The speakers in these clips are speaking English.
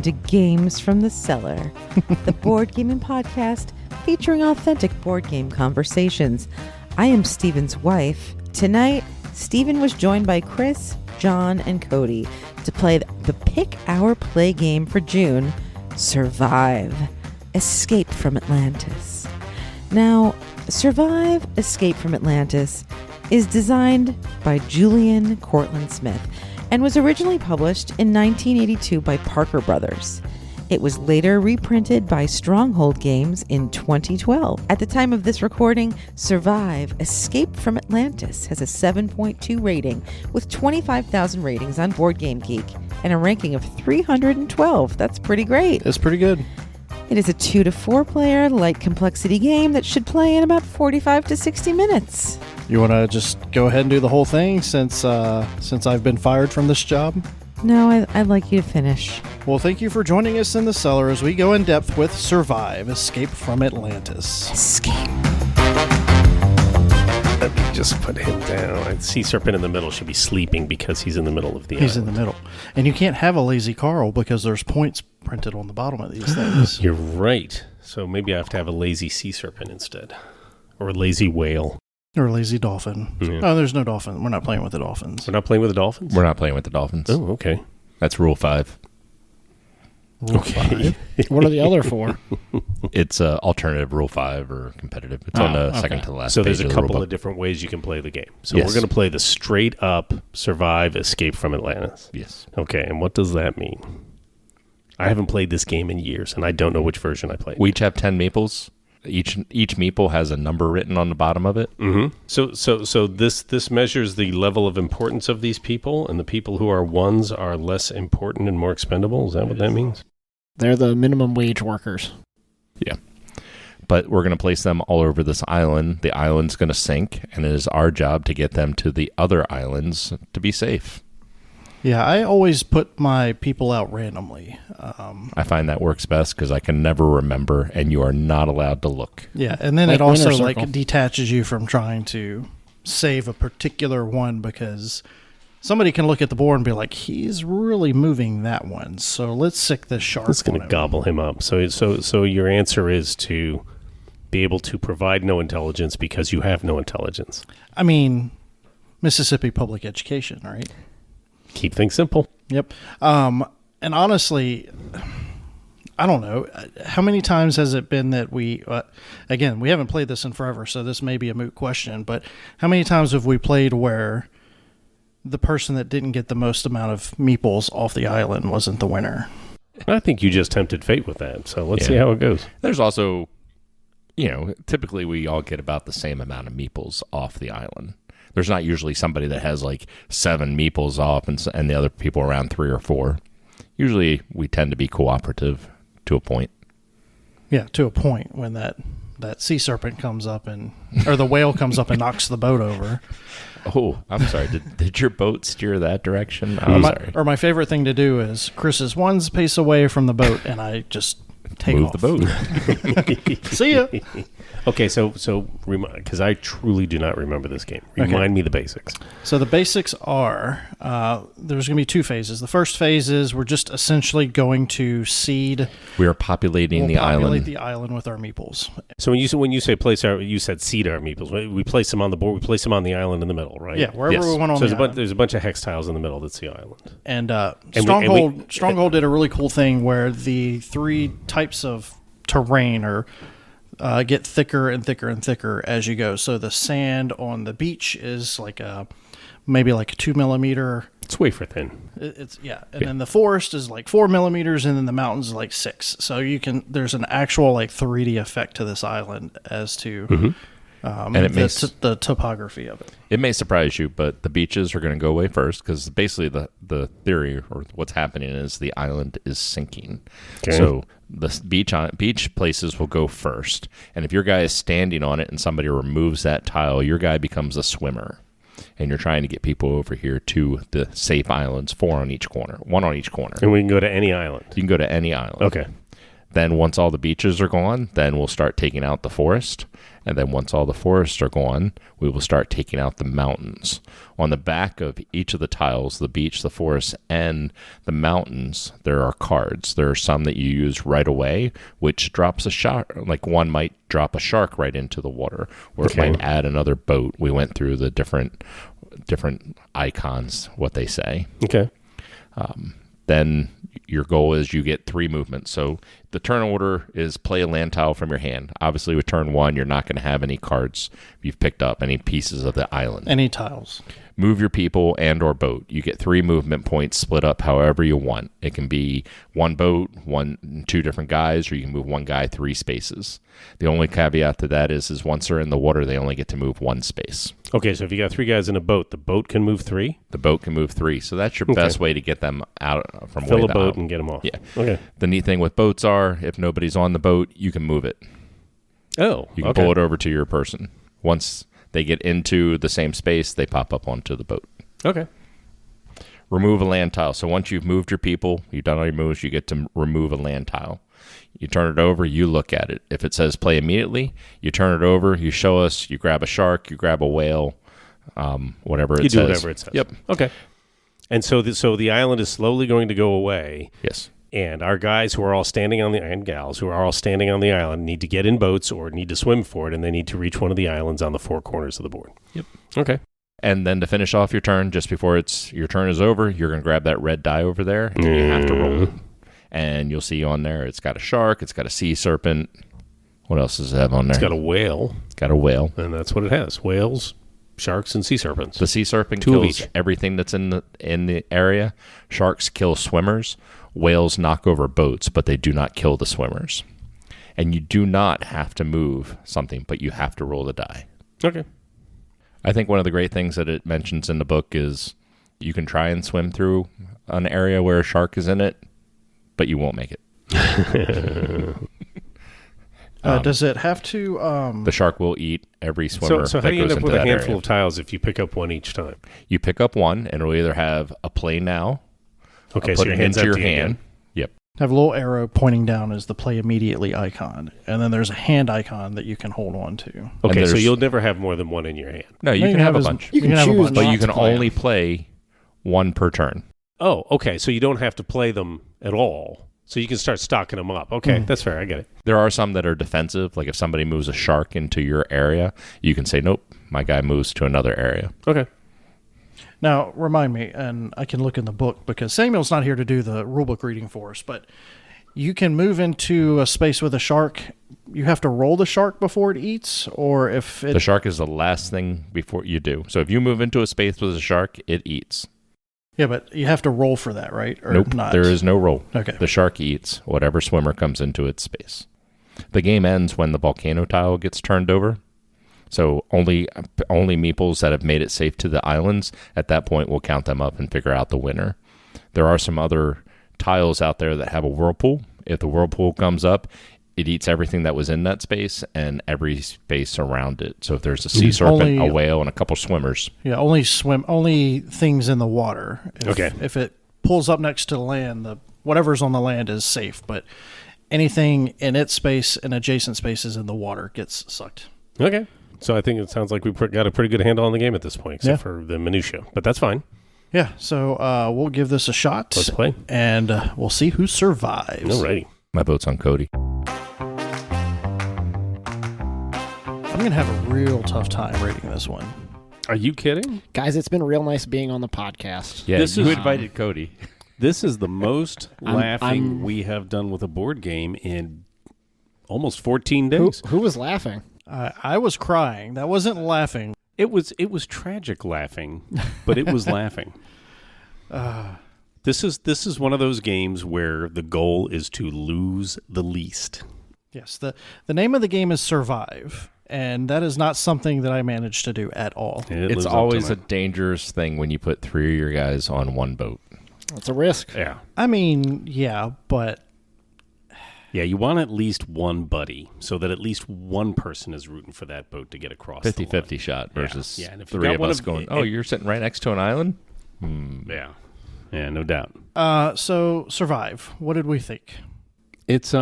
to Games from the Cellar, the board gaming podcast featuring authentic board game conversations. I am Steven's wife. Tonight, Steven was joined by Chris, John, and Cody to play the Pick Our Play game for June, Survive, Escape from Atlantis. Now, Survive, Escape from Atlantis is designed by Julian Courtland-Smith and was originally published in 1982 by Parker Brothers. It was later reprinted by Stronghold Games in 2012. At the time of this recording, Survive, Escape from Atlantis has a 7.2 rating with 25,000 ratings on Board Game Geek and a ranking of 312. That's pretty great. That's pretty good. It is a 2 to 4 player light complexity game that should play in about 45 to 60 minutes. You want to just go ahead and do the whole thing since I've been fired from this job? No, I'd like you to finish. Well, thank you for joining us in the cellar as we go in depth with Survive, Escape from Atlantis. Escape. Let me just put him down. Sea Serpent in the middle should be sleeping because he's in the middle of the He's island. in the middle. And you can't have a lazy Carl because there's points printed on the bottom of these things. You're right. So maybe I have to have a lazy Sea Serpent instead. Or a lazy whale. Or a lazy dolphin. Yeah. Oh, there's no dolphin. We're not playing with the dolphins. We're not playing with the dolphins? We're not playing with the Dolphins. Oh, okay. That's Rule 5. Rule Okay. 5. What are the other four? It's alternative Rule 5 or competitive. It's on the second to the last So page there's a of the couple rulebook. of different ways you can play the game. So Yes. we're going to play the straight up Survive, Escape from Atlantis. Yes. Okay, and what does that mean? I haven't played this game in years, and I don't know which version I played. We each have 10 meeples. Each meeple has a number written on the bottom of it. Mm-hmm. So this measures the level of importance of these people, and the people who are ones are less important and more expendable. Is that what that means? They're the minimum wage workers. Yeah. But we're going to place them all over this island. The island's going to sink, and it is our job to get them to the other islands to be safe. Yeah, I always put my people out randomly. I find that works best because I can never remember, and you are not allowed to look. Yeah, and then Like it also Winter Circle. detaches you from trying to save a particular one because somebody can look at the board and be like, he's really moving that one, so let's sick this shark. It's going to gobble him up. So your answer is to be able to provide no intelligence because you have no intelligence. I mean, Mississippi public education, right? Keep things simple. Yep. And honestly, I don't know. How many times has it been that we, again, we haven't played this in forever, so this may be a moot question, but how many times have we played where the person that didn't get the most amount of meeples off the island wasn't the winner? I think you just tempted fate with that. So let's see how it goes. There's also, typically we all get about the same amount of meeples off the island. There's not usually somebody that has like 7 meeples off and the other people around 3 or 4. Usually we tend to be cooperative to a point. Yeah, to a point when that sea serpent comes up or the whale comes up and knocks the boat over. Oh, I'm sorry. Did your boat steer that direction? I'm sorry. Or my favorite thing to do is Chris is one pace away from the boat and I just take Move off. the boat. See ya. Okay, so because I truly do not remember this game. Remind me the basics. So the basics are there's going to be 2 phases. The first phase is we're just essentially going to seed. We are populating the populate island. the island with our meeples. So when you say place our, you said seed our meeples. We place them on the board. We place them on the island in the middle, right? Yeah, wherever we want on so the island. there's a bunch of hex tiles in the middle. That's the island. And we- Stronghold did a really cool thing where the 3 types of terrain get thicker and thicker and thicker as you go. So the sand on the beach is maybe like a 2 millimeter. It's wafer thin. And then the forest is like 4 millimeters, and then the mountains is like 6. So there's an actual like 3D effect to this island as to And it makes the topography of it. It may surprise you, but the beaches are going to go away first because basically the theory or what's happening is the island is sinking. Okay. So the beach places will go first, and if your guy is standing on it and somebody removes that tile, your guy becomes a swimmer, and you're trying to get people over here to the safe islands, 4 on each corner, 1 on each corner. And we can go to any island. You can go to any island. Okay. Then once all the beaches are gone, then we'll start taking out the forest. And then once all the forests are gone, we will start taking out the mountains. On the back of each of the tiles, the beach, the forest, and the mountains, there are cards. There are some that you use right away, which drops a shark. Like one might drop a shark right into the water, or it might add another boat. We went through the different icons, what they say. Okay. Then your goal is you get 3 movements. So the turn order is play a land tile from your hand. Obviously, with turn 1, you're not going to have any cards you've picked up, any pieces of the island. Any tiles. Move your people and or boat. You get 3 movement points split up however you want. It can be 1 boat, 2 different guys, or you can move 1 guy 3 spaces. The only caveat to that is once they're in the water, they only get to move 1 space. Okay, so if you got 3 guys in a boat, the boat can move 3? The boat can move 3. So that's your best way to get them out from Fill way a boat out. and get them off. Yeah. Okay. The neat thing with boats are, if nobody's on the boat, you can move it. Oh, You can pull it over to your person. Once they get into the same space, they pop up onto the boat. Okay. Remove a land tile. So once you've moved your people, you've done all your moves, you get to remove a land tile. You turn it over, you look at it. If it says play immediately, you turn it over, you show us, you grab a shark, you grab a whale, whatever it says. You do whatever it says. Yep. Okay. And so the island is slowly going to go away. Yes. And our guys who are all standing on the and gals who are all standing on the island need to get in boats or need to swim for it, and they need to reach one of the islands on the 4 corners of the board. Yep. Okay. And then to finish off your turn, just before your turn is over, you're going to grab that red die over there, and you have to roll it. And you'll see on there, it's got a shark, it's got a sea serpent. What else does it have on there? It's got a whale. It's got a whale. And that's what it has. Whales, sharks, and sea serpents. The sea serpent 2 of kills each. everything that's in the area. Sharks kill swimmers. Whales knock over boats, but they do not kill the swimmers. And you do not have to move something, but you have to roll the die. Okay. I think one of the great things that it mentions in the book is you can try and swim through an area where a shark is in it, but you won't make it. Does it have to... The shark will eat every swimmer So how that do you end goes up into with a that handful area. of tiles if you pick up one each time? You pick up one, and it'll either have a play now, Okay, put so your it hand's into your empty hand. again. Yep. have a little arrow pointing down as the play immediately icon. And then there's a hand icon that you can hold on to. Okay, so there's- you'll never have more than one in your hand. No, you No, can have a as- bunch. You can have a choose bunch. But not you can to play only them. play one per turn. Oh, okay, so you don't have to play them at all. So you can start stocking them up. Okay, that's fair. I get it. There are some that are defensive. Like if somebody moves a shark into your area, you can say, nope, my guy moves to another area. Okay. Now, remind me, and I can look in the book because Samuel's not here to do the rulebook reading for us, but you can move into a space with a shark. You have to roll the shark before it eats, or if it... The shark is the last thing before you do. So if you move into a space with a shark, it eats. Yeah, but you have to roll for that, right? Or Nope, not? there is no roll. Okay. The shark eats whatever swimmer comes into its space. The game ends when the volcano tile gets turned over. So only meeples that have made it safe to the islands, at that point we'll count them up and figure out the winner. There are some other tiles out there that have a whirlpool. If the whirlpool comes up, it eats everything that was in that space and every space around it. So if there's a sea serpent, Only- a whale, and a couple swimmers, Yeah, only things in the water. Okay. If it pulls up next to the land, whatever's on the land is safe, but anything in its space and adjacent spaces in the water gets sucked. Okay. So I think it sounds like we've got a pretty good handle on the game at this point, except Yeah. for the minutia. But that's fine. Yeah, so we'll give this a shot. Let's play. And we'll see who survives. Alrighty. my vote's on Cody. I'm going to have a real tough time rating this one. Are you kidding? Guys, it's been real nice being on the podcast. Yeah, This you is- invited Cody. This is the most laughing I'm- we have done with a board game in almost 14 Who, days. who was laughing? I was crying. That wasn't laughing. It was tragic laughing, but it was laughing. This is one of those games where the goal is to lose the least. Yes, the name of the game is Survive, and that is not something that I managed to do at all. It It's lives up to always my- a dangerous thing when you put 3 of your guys on one boat. It's a risk. yeah. I mean, yeah, but Yeah, you want at least one buddy so that at least one person is rooting for that boat to get across 50-50 shot versus Yeah, and if you 3 got of one us of- going, and- you're sitting right next to an island? the line. Yeah. Yeah, no doubt. so Survive. What did we think? It's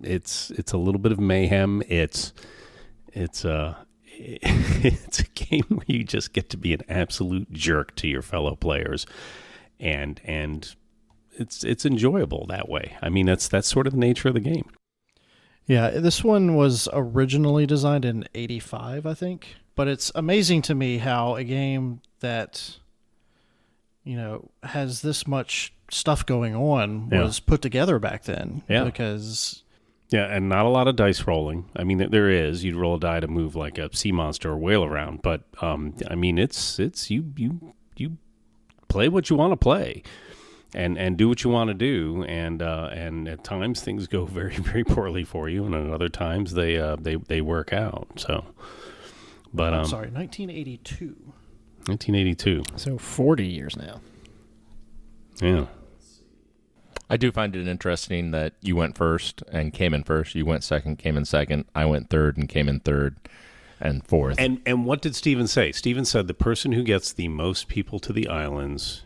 It's a little bit of mayhem. It's a game where you just get to be an absolute jerk to your fellow players, and it's enjoyable that way. I mean, that's sort of the nature of the game. Yeah, this one was originally designed in '85, I think. But it's amazing to me how a game that, has this much stuff going on was put together back then. Yeah. Because... Yeah, and not a lot of dice rolling. I mean, there is. You'd roll a die to move like a sea monster or whale around. But, I mean, it's you play what you want to play. And do what you want to do, and at times things go very, very poorly for you, and at other times they work out. So, but I'm sorry, 1982. 1982. So 40 years now. Yeah. I do find it interesting that you went first and came in first. You went second, came in second. I went third and came in third and fourth. And what did Steven say? Steven said the person who gets the most people to the islands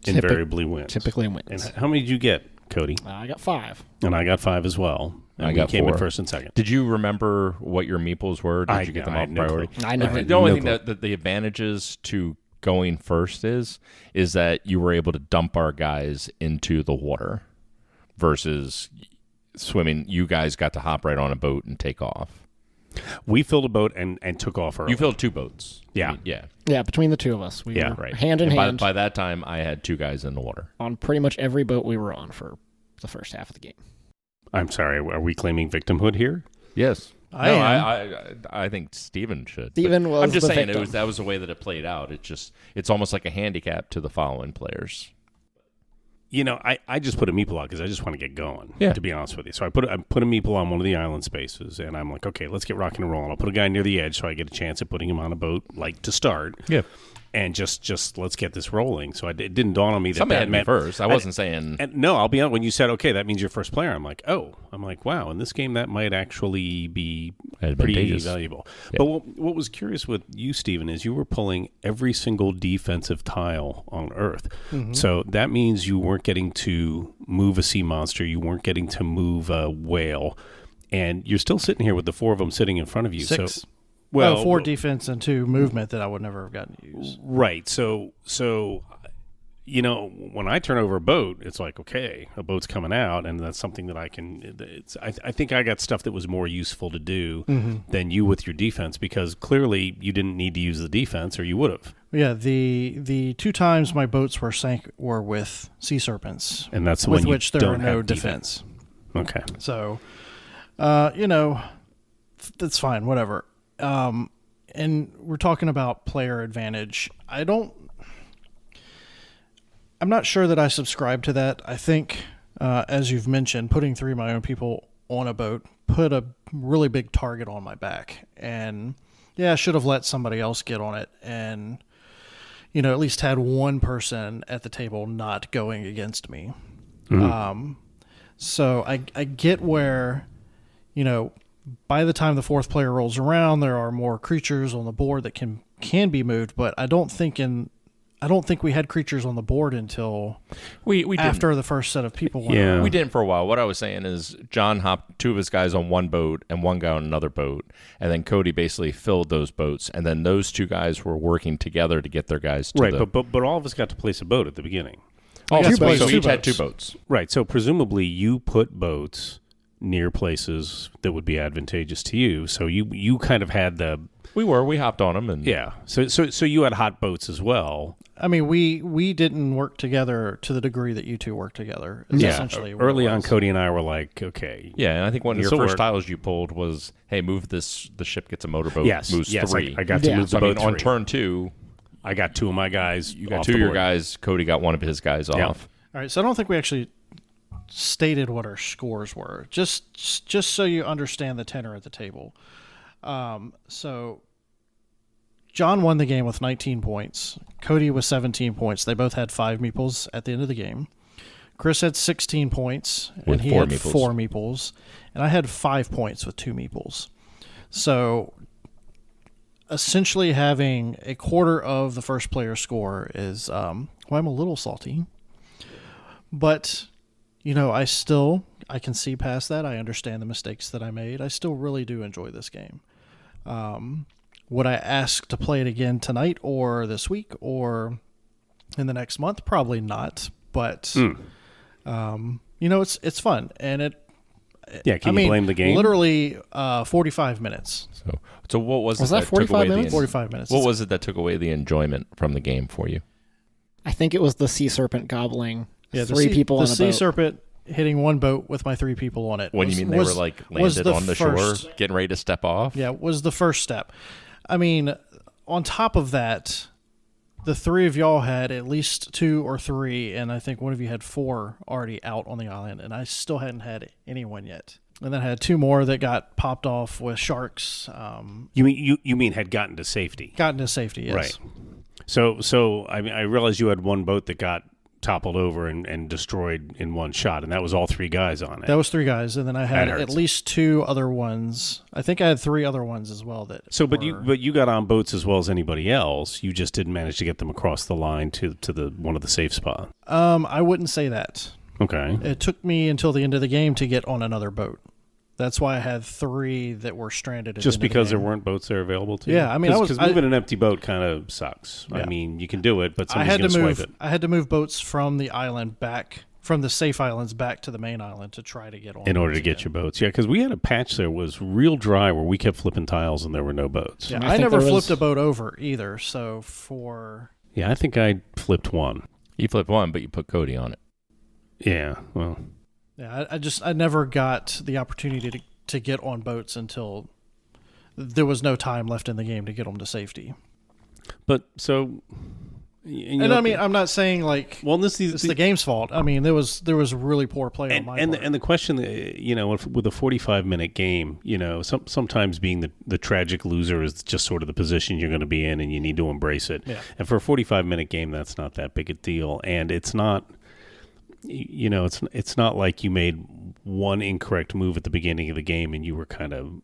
invariably wins. Typically wins. And how many did you get, Cody? I got 5. And I got 5 as well. And I got came 4. in first and second. Did you remember what your meeples were? Did you get them I off had no priority? clue. I never. The only thing that the advantages to going first is that you were able to dump our guys into the water versus swimming. You guys got to hop right on a boat and take off. We filled a boat and took off early. You filled 2 boats. Yeah. I mean, yeah. Yeah, between the two of us, we were right. hand in And hand by that time, I had 2 guys in the water. on pretty much every boat we were on for the first half of the game. I'm sorry, are we claiming victimhood here? Yes. I I think Steven should. Steven was I'm just the saying victim. that was the way that it played out. It's almost like a handicap to the following players. I just put a meeple out because I just want to get going, Yeah. to be honest with you. So I put a meeple on one of the island spaces, and I'm like, okay, let's get rocking and rolling. I'll put a guy near the edge so I get a chance at putting him on a boat, like, to start. Yeah. And just let's get this rolling. So it didn't dawn on me that Somebody that had me meant first. I wasn't saying... And no, I'll be honest. When you said, okay, that means you're first player, I'm like, wow, in this game that might actually be pretty Advantageous. valuable. Yeah. But what was curious with you, Stephen, is you were pulling every single defensive tile on Earth. Mm-hmm. So that means you weren't getting to move a sea monster. You weren't getting to move a whale. And you're still sitting here with the 4 of them sitting in front of you. 6. So, 4 defense and 2 movement that I would never have gotten to use. Right. So when I turn over a boat, it's like, okay, a boat's coming out, and that's something that I can. I think I got stuff that was more useful to do than you with your defense, because clearly you didn't need to use the defense, or you would have. Yeah, the 2 times my boats were sank were with sea serpents, And that's with when you which there don't are no have defense. Okay. So, that's fine, whatever. And we're talking about player advantage. I'm not sure that I subscribe to that. I think, as you've mentioned, putting 3 of my own people on a boat put a really big target on my back. And yeah, I should have let somebody else get on it and, at least had one person at the table not going against me. So I get where, by the time the 4th player rolls around, there are more creatures on the board that can be moved, but I don't think we had creatures on the board until we after didn't. the first set of people went Yeah. around. We didn't for a while. What I was saying is John hopped 2 of his guys on one boat and 1 guy on another boat, and then Cody basically filled those boats, and then those 2 guys were working together to get their guys to Right, the... but all of us got to place a boat at the beginning. Oh, got so two we each had boats. 2 boats. Right, so presumably you put boats near places that would be advantageous to you. So you kind of had the... We hopped on them, and... Yeah, so you had hot boats as well. I mean, we didn't work together to the degree that you 2 worked together. Is essentially what Early it on, was. Cody and I were like, okay. Yeah, and I think one of your This'll first work. tiles you pulled was, hey, move this, the ship gets a motorboat, Yes, moves 3. I got to Yeah. move So, the I mean, boat on 3. turn 2, I got 2 of my guys. you got off 2 of the your board. guys, Cody got 1 of his guys Yeah. off. All right, so I don't think we actually stated what our scores were, just so you understand the tenor at the table. So John won the game with 19 points. Cody with 17 points. They both had 5 meeples at the end of the game. Chris had 16 points, With and he 4 had meeples. 4 meeples. And I had 5 points with 2 meeples. So essentially having a quarter of the first player's score is, well, I'm a little salty. But, I still I can see past that. I understand the mistakes that I made. I still really do enjoy this game. Would I ask to play it again tonight or this week or in the next month? Probably not. But it's fun, and Can you blame the game? Literally 45 minutes. So what was that took 45 away minutes? 45 minutes. What was it that took away the enjoyment from the game for you? I think it was the sea serpent gobbling Yeah, three people on a the sea boat. serpent hitting one boat with my 3 people on it. When you mean they were like landed on the first. shore, getting ready to step off? Yeah, was the first step. I mean, on top of that, the 3 of y'all had at least 2 or 3, and I think one of you had 4 already out on the island, and I still hadn't had anyone yet. And then I had 2 more that got popped off with sharks. You mean had gotten to safety? Gotten to safety, yes. Right. So I mean, I realized you had one boat that got toppled over and destroyed in one shot, and that was all 3 guys on it. That was 3 guys, and then I had That at hurts. least 2 other ones. I think I had 3 other ones as well. But you got on boats as well as anybody else. You just didn't manage to get them across the line to the one of the safe spots. I wouldn't say that. Okay. It took me until the end of the game to get on another boat. That's why I had 3 that were stranded. Just because there weren't boats there available to you? Yeah, I mean, because moving an empty boat kind of sucks. Yeah. I mean, you can do it, but I somebody's had going to to move. swipe it. I had to move boats from the island back, from the safe islands back to the main island to try to get on. In order to boats get again. your boats. Yeah, because we had a patch there was real dry where we kept flipping tiles and there were no boats. Yeah, I I think never there flipped was- a boat over either. So for Yeah, I think I flipped one. You flipped one, but you put Cody on it. Yeah, well, I never got the opportunity to get on boats until there was no time left in the game to get them to safety. but so... And I mean, I'm not saying like well, this is it's the game's fault. I mean, there was really poor play on my part. and the question, with a 45-minute game, sometimes being the tragic loser is just sort of the position you're going to be in, and you need to embrace it. Yeah. And for a 45-minute game, that's not that big a deal, and it's not. It's not like you made one incorrect move at the beginning of the game and you were kind of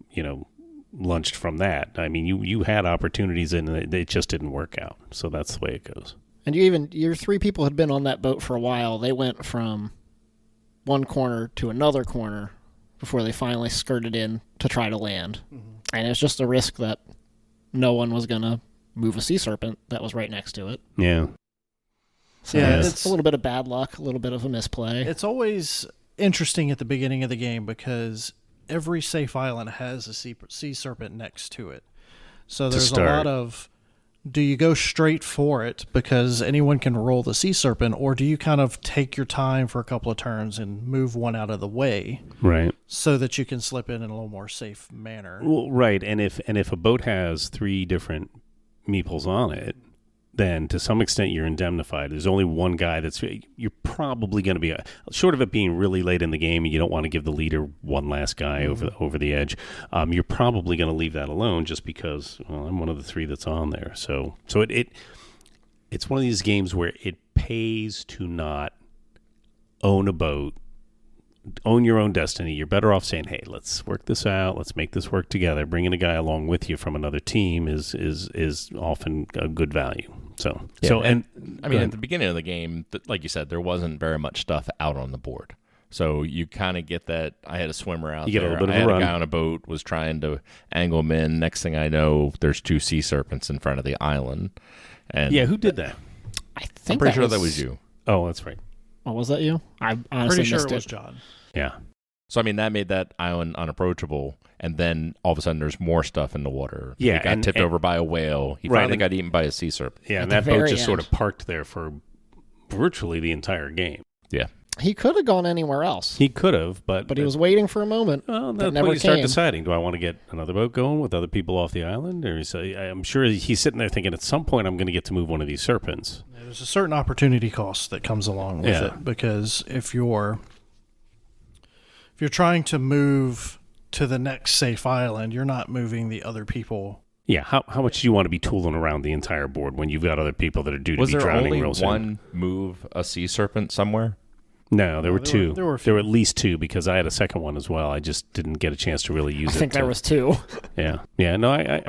lunched from that. I mean, you had opportunities and it just didn't work out. So that's the way it goes. And your 3 people had been on that boat for a while. They went from one corner to another corner before they finally skirted in to try to land. Mm-hmm. And it was just a risk that no one was going to move a sea serpent that was right next to it. Yeah. So Yeah, it's a little bit of bad luck, a little bit of a misplay. It's always interesting at the beginning of the game because every safe island has a sea serpent next to it. So there's a lot of, do you go straight for it because anyone can roll the sea serpent, or do you kind of take your time for a couple of turns and move one out of the way Right. so that you can slip in a little more safe manner? Well, right. And if a boat has 3 different meeples on it, then to some extent you're indemnified. There's only one guy you're probably going to be short of it being really late in the game and you don't want to give the leader one last guy over the edge. You're probably going to leave that alone just because I'm one of the 3 that's on there. So it's one of these games where it pays to not own a boat, own your own destiny. You're better off saying, hey, let's work this out. Let's make this work together. Bringing a guy along with you from another team is often a good value. At the beginning of the game, like you said, there wasn't very much stuff out on the board. So you kind of get that. I had a swimmer out You there. get a little bit I of a had run. a guy on a boat, was trying to angle him in. Next thing I know, there's 2 sea serpents in front of the island. And Yeah, who did that? I I'm think pretty sure that was you. Oh, that's right. Oh, was that you? I honestly Pretty sure missed it was John. Yeah. So, I mean, that made that island unapproachable. And then all of a sudden there's more stuff in the water. Yeah, He got tipped over by a whale. He Right, finally and- got eaten by a sea serpent. Yeah, and At that the boat very just sort end. of parked there for virtually the entire game. Yeah. He could have gone anywhere else, He could have, but he was waiting for a moment. Well, that that's never when you start came. deciding: do I want to get another boat going with other people off the island, or I'm sure he's sitting there thinking, at some point, I'm going to get to move one of these serpents. There's a certain opportunity cost that comes along with Yeah. it, because if you're trying to move to the next safe island, you're not moving the other people. Yeah, how much do you want to be tooling around the entire board when you've got other people that are due to Was be there drowning only real soon? one move a sea serpent somewhere? No, there were there 2. were a There were at least 2 because I had a second one as well. I just didn't get a chance to really use I it. think there was 2. Yeah, yeah. No, I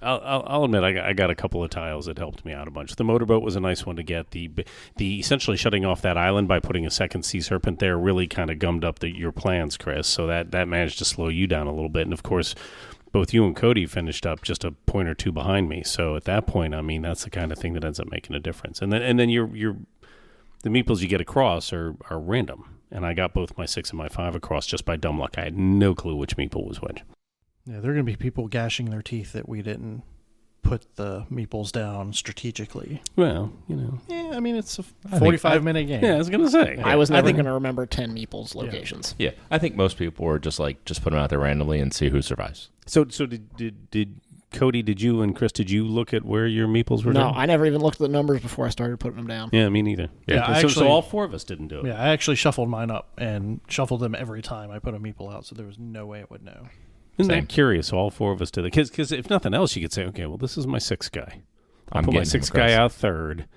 I'll admit I got a couple of tiles that helped me out a bunch. The motorboat was a nice one to get. The essentially shutting off that island by putting a second sea serpent there really kind of gummed up your plans, Chris. So that managed to slow you down a little bit. And of course, both you and Cody finished up just a point or two behind me. So at that point, I mean, that's the kind of thing that ends up making a difference. And then the meeples you get across are random. And I got both my 6 and my 5 across just by dumb luck. I had no clue which meeple was which. Yeah, there are going to be people gashing their teeth that we didn't put the meeples down strategically. Well, you know. Yeah, I mean, it's a 45-minute game. Yeah, I was going to say. I was never going to remember 10 meeples locations. Yeah, I think most people were just put them out there randomly and see who survives. So did Cody, did you and Chris, did you look at where your meeples were? No, down? I never even looked at the numbers before I started putting them down. Yeah, me neither. Yeah, so all 4 of us didn't do it. Yeah, I actually shuffled mine up and shuffled them every time I put a meeple out, so there was no way it would know. Isn't that curious? All 4 of us did it. Because if nothing else, you could say, okay, well, this is my 6th guy. I'll put my 6th guy out third,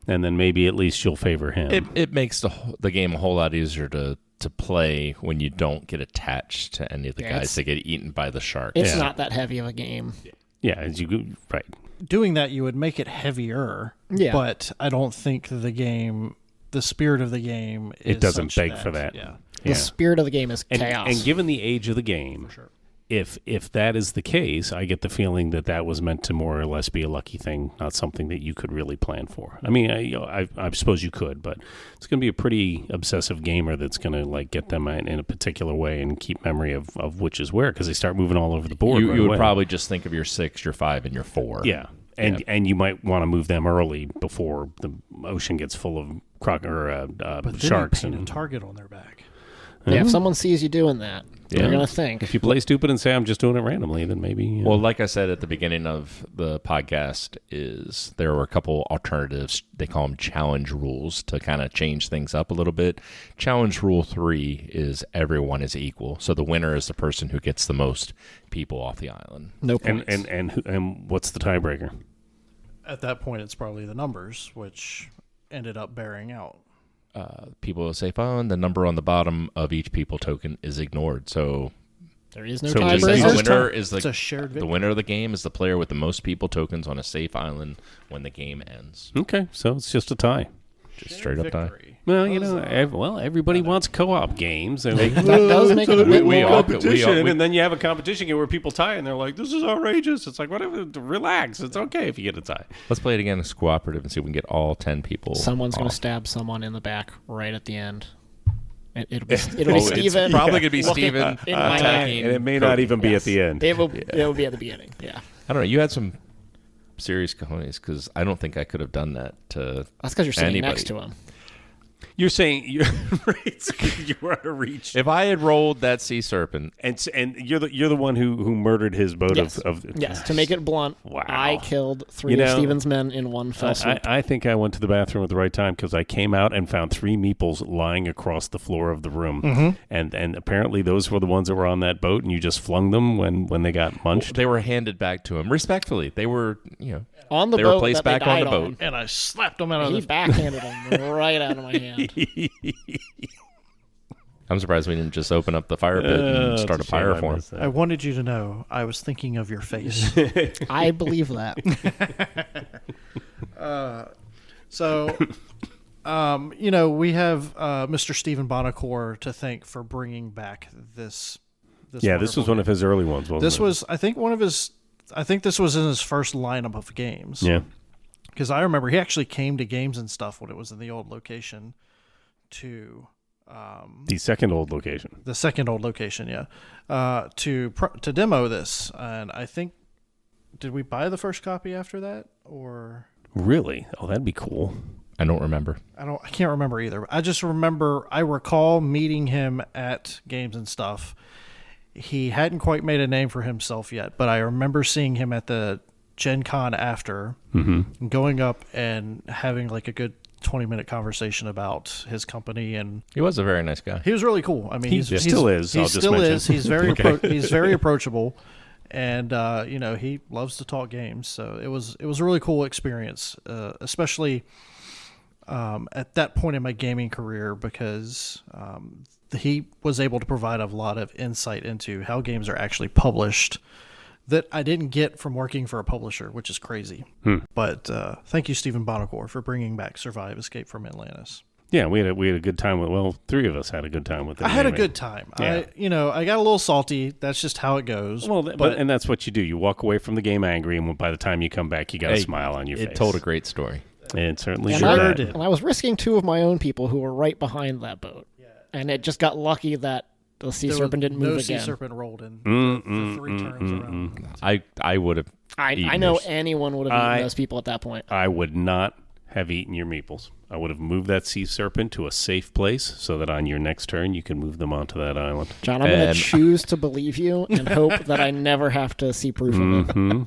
and then maybe at least you'll favor him. It makes the game a whole lot easier to play when you don't get attached to any of the guys that get eaten by the shark. It's not that heavy of a game. Yeah, as you go, right. Doing that, you would make it heavier, but I don't think the spirit of the game is it doesn't such beg for that. Yeah. The spirit of the game is chaos. And given the age of the game, For sure. if that is the case, I get the feeling that was meant to more or less be a lucky thing, not something that you could really plan for. I mean, I suppose you could, but it's going to be a pretty obsessive gamer that's going to get them in a particular way and keep memory of which is where, because they start moving all over the board. You would probably just think of your 6, your 5, and your 4. Yeah. And you might want to move them early before the ocean gets full of sharks and a target on their back. Yeah, if someone sees you doing that, they're going to think. If you play stupid and say, I'm just doing it randomly, then maybe... Well, like I said at the beginning of the podcast, there were a couple alternatives. They call them challenge rules to kind of change things up a little bit. Challenge rule 3 is everyone is equal. So the winner is the person who gets the most people off the island. No points. And what's the tiebreaker? At that point, it's probably the numbers, which ended up bearing out. People will say, fine, the number on the bottom of each people token is ignored. So there is no the tiebreaker. winner is It's a shared victory. the winner of the game is the player with the most people tokens on a safe island when the game ends. Okay, so it's just a tie. Just straight up tie. Well, everybody wants co-op games. And That does make it a bit more competition, and then you have a competition game where people tie, and they're like, "This is outrageous." It's like, whatever, relax. It's okay if you get a tie. Let's play it again as cooperative and see if we can get all 10 people. Someone's going to stab someone in the back right at the end. It'll be Steven. It's probably going to be Steven in my attacking. And it may not even be at the end. It will be at the beginning. Yeah. I don't know. You had some serious cojones because I don't think I could have done that to That's because you're sitting anybody. next to him. You're saying you're right. You were out of reach. If I had rolled that sea serpent, And you're the one who murdered his boat Yes. of Yes, to make it blunt, Wow. I killed 3 of Steven's men in one fell swoop. I think I went to the bathroom at the right time because I came out and found 3 meeples lying across the floor of the room, and apparently those were the ones that were on that boat, and you just flung them when they got munched. they were handed back to him respectfully. They were, on the they boat were placed that they back on the died boat. And I slapped them out of He the... backhanded him right out of my hand. I'm surprised we didn't just open up the fire pit and start a fire for him. I wanted you to know I was thinking of your face. I believe that. So, we have Mr. Stephen Bonacore to thank for bringing back this This was wonderful one of his early ones. Wasn't This it? was, I think, I think this was in his first lineup of games. Yeah. Because I remember he actually came to Games and Stuff when it was in the old location to... The second old location. The second old location, yeah. To demo this. And I think... Did we buy the first copy after that? Or... Really? Oh, that'd be cool. I don't remember. I can't remember either. I recall meeting him at Games and Stuff. He hadn't quite made a name for himself yet, but I remember seeing him at the Gen Con after, going up and having like a good 20-minute conversation about his company, and He was a very nice guy. he was really cool. I mean, He still is, I'll just mention. He's very Okay. he's very approachable, and he loves to talk games. So it was a really cool experience, especially at that point in my gaming career, because he was able to provide a lot of insight into how games are actually published, that I didn't get from working for a publisher, which is crazy. But thank you, Stephen Bonacore, for bringing back Survive Escape from Atlantis. Yeah, we had a good time with. Well, three of us had a good time with it. I had a good time. Yeah. I got a little salty. That's just how it goes. Well, and that's what you do. You walk away from the game angry, and by the time you come back, you got a smile on your face. It told a great story. It certainly And sure I did. And I was risking 2 of my own people who were right behind that boat. Yeah. And it just got lucky that the sea serpent didn't move again. No sea serpent rolled in the 3 turns around. I would have. I know anyone would have eaten those people at that point. I would not have eaten your meeples. I would have moved that sea serpent to a safe place so that on your next turn you can move them onto that island. John, I'm going to choose to believe you and hope that I never have to see proof of it.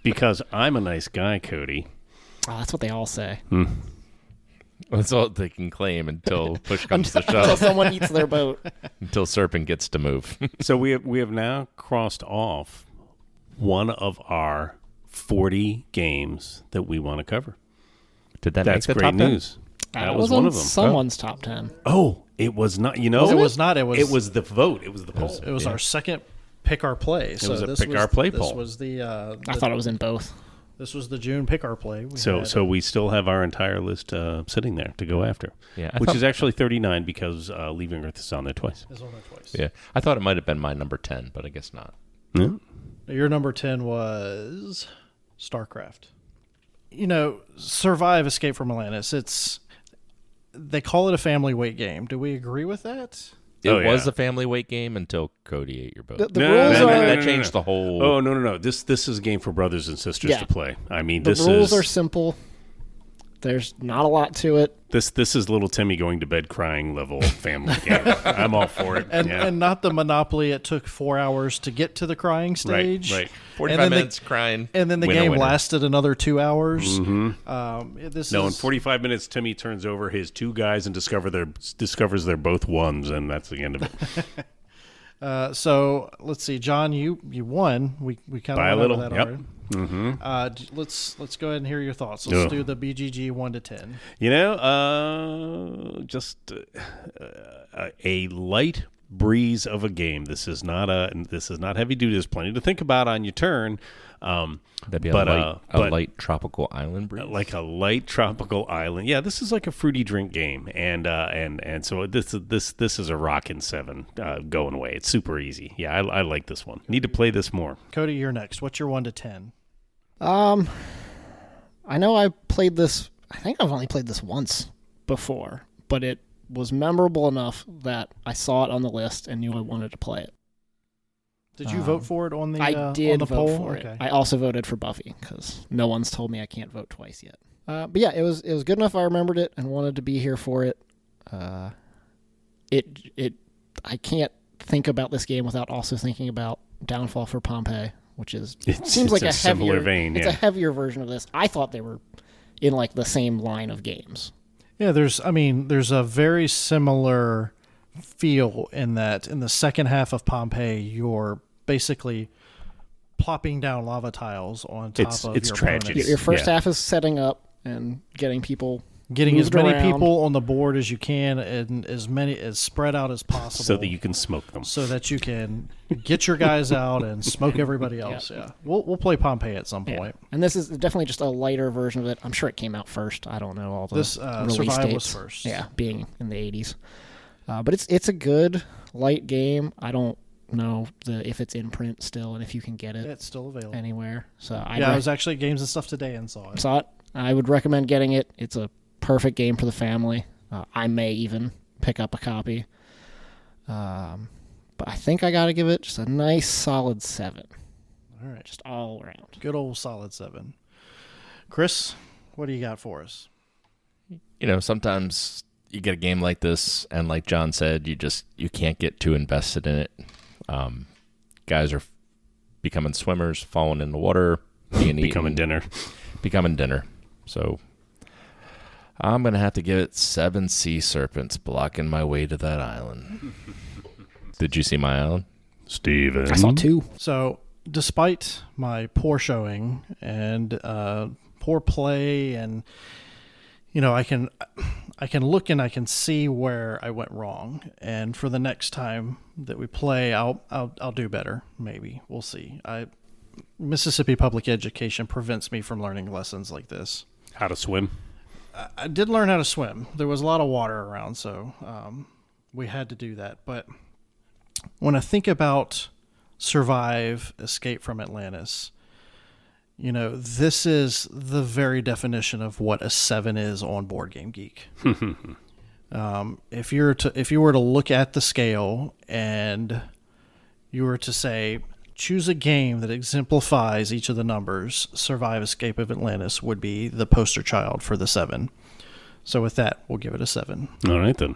Because I'm a nice guy, Cody. Oh, that's what they all say. That's all they can claim until push comes to Until shove. someone eats their boat. Until Serpent gets to move. So we have now crossed off one of our 40 games that we want to cover. Did that That's make the great top 10? news. That It was one on of them. someone's top 10. Oh, it was not. You know, It was not. It was the vote. It was the poll. It was our second pick our play. So was a this pick our play this poll. was the I thought it was in both. This was the June pick our play. So we still have our entire list sitting there to go after. Yeah, which is actually 39 because Leaving Earth is on there twice. It's on there twice. Yeah, I thought it might have been my number 10, but I guess not. Yeah. Your number 10 was StarCraft. Survive Escape from Atlantis. They call it a family weight game. Do we agree with that? It Oh, yeah. was a family weight game until Cody ate your boat. The rules are that changed the whole. Oh no! This is a game for brothers and sisters Yeah. to play. I mean, the this rules is are simple. There's not a lot to it. this is little Timmy going to bed crying level family game. I'm all for it. And not the Monopoly. It took 4 hours to get to the crying stage. Right. 45 minutes crying. And then the winner, game winner. lasted another 2 hours. No, in is 45 minutes, Timmy turns over his 2 guys and discovers they're both ones, and that's the end of it. So let's see, John, you won. We kind of By a went little, over that yep. already. Mm-hmm. Let's go ahead and hear your thoughts. Let's Ugh. do the BGG 1 to 10. Just a light breeze of a game. This is not heavy duty. There's plenty to think about on your turn. That'd be but, a light tropical island breeze. Like a light tropical island. Yeah, this is like a fruity drink game, and so this is a rockin' 7 going away. It's super easy. Yeah, I like this one. Need to play this more. Cody, you're next. What's your 1 to 10? I know I played this. I think I've only played this once before, but it was memorable enough that I saw it on the list and knew I wanted to play it. Did you vote for it on the? I did on the vote poll? for Okay. it. I also voted for Buffy because no one's told me I can't vote twice yet. But yeah, it was good enough. I remembered it and wanted to be here for it. I can't think about this game without also thinking about Downfall for Pompeii, which seems like a similar heavier vein. It's Yeah. a heavier version of this. I thought they were in like the same line of games. Yeah, there's a very similar feel in that in the second half of Pompeii, you're basically plopping down lava tiles on top of It's your tragedy. opponents. Your first Yeah. half is setting up and getting people Getting as moved many around. people on the board as you can and as spread out as possible So that you can smoke them. so that you can get your guys out and smoke everybody else. Yeah. We'll play Pompeii at some Yeah. point. And this is definitely just a lighter version of it. I'm sure it came out first. I don't know all the This, release Survive dates. was first. Yeah, being in the 80s. But it's a good light game. I don't know if it's in print still and if you can get it It's still available. anywhere. So I was actually at Games and Stuff today and saw it. saw it. I would recommend getting it. It's a perfect game for the family. I may even pick up a copy. But I think I got to give it just a nice solid 7. All right. Just all around. Good old solid 7. Chris, what do you got for us? Sometimes you get a game like this, and like John said, you can't get too invested in it. Guys are becoming swimmers, falling in the water, Becoming dinner. becoming dinner. So I'm gonna have to give it 7 sea serpents blocking my way to that island. Did you see my island? Steven. I saw 2. So, despite my poor showing and poor play and I can look and I can see where I went wrong, and for the next time that we play, I'll do better. Maybe we'll see. Mississippi public education prevents me from learning lessons like this. How to swim? I did learn how to swim. There was a lot of water around, so we had to do that. But when I think about survive, escape from Atlantis, this is the very definition of what a 7 is on Board Game Geek. If you were to look at the scale and you were to say, choose a game that exemplifies each of the numbers, Survive, Escape of Atlantis would be the poster child for the 7. So with that, we'll give it a 7. All right, then.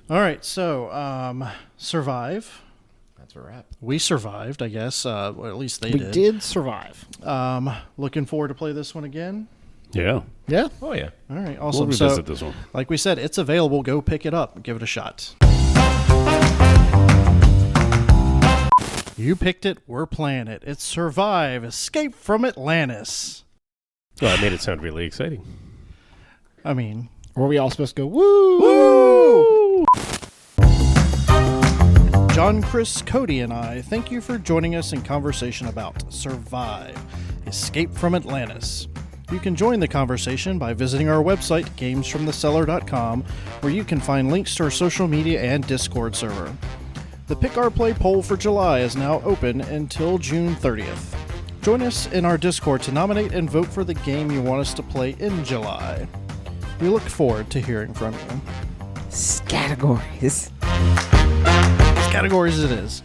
All right, so Survive. That's a wrap. We survived, I guess. Or at least they We did. did survive. Looking forward to play this one again. Yeah. Yeah. Oh, yeah. All right, We'll awesome. revisit this one. Like we said, it's available. Go pick it up. Give it a shot. You picked it. We're playing it. It's Survive, Escape from Atlantis. Well, that made it sound really exciting. I mean, Were we all supposed to go, woo? woo! John, Chris, Cody, and I thank you for joining us in conversation about Survive, Escape from Atlantis. You can join the conversation by visiting our website, gamesfromthecellar.com, where you can find links to our social media and Discord server. The Pick Our Play poll for July is now open until June 30th. Join us in our Discord to nominate and vote for the game you want us to play in July. We look forward to hearing from you. Categories. Categories it is.